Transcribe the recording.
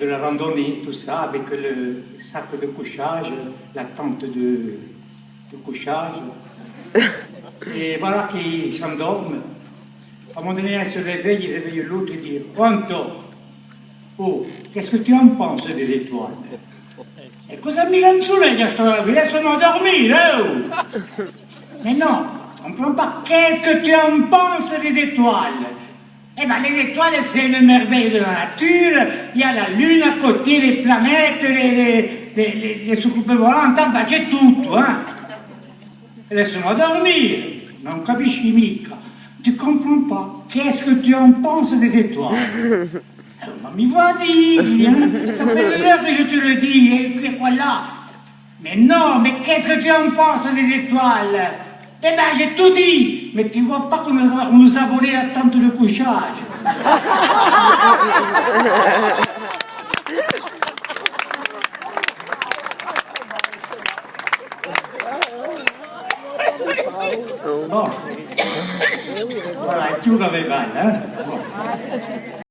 de la randonnée, tout ça, avec le sac de couchage, la tente de couchage. Et voilà qu'ils s'endorment. À un moment donné, elle se réveille, il réveille l'autre et dit « Anto, oh, qu'est-ce que tu en penses des étoiles ?» E cosa mi canzone sto qui? Sono a dormire, oh! Mais non, on ne comprend pas. Qu'est-ce que tu en penses des étoiles? Eh bien, les étoiles, c'est une merveille de la nature. Il y a la lune à côté, les planètes, les soucoupes volantes, enfin, c'è tutto, hein? Laisse-moi dormir. Non capisci mica. Tu comprends pas. Qu'est-ce que tu en penses des étoiles? Ma mi va dire, hein? Ça fait une heure que je te le dis, et voilà. Mais non, mais qu'est-ce que tu en penses des étoiles? Eh ben, j'ai tout dit. Mais tu vois pas qu'on nous a volé la tente de couchage. Bon. Voilà, tu l'avais mal, hein? Bon.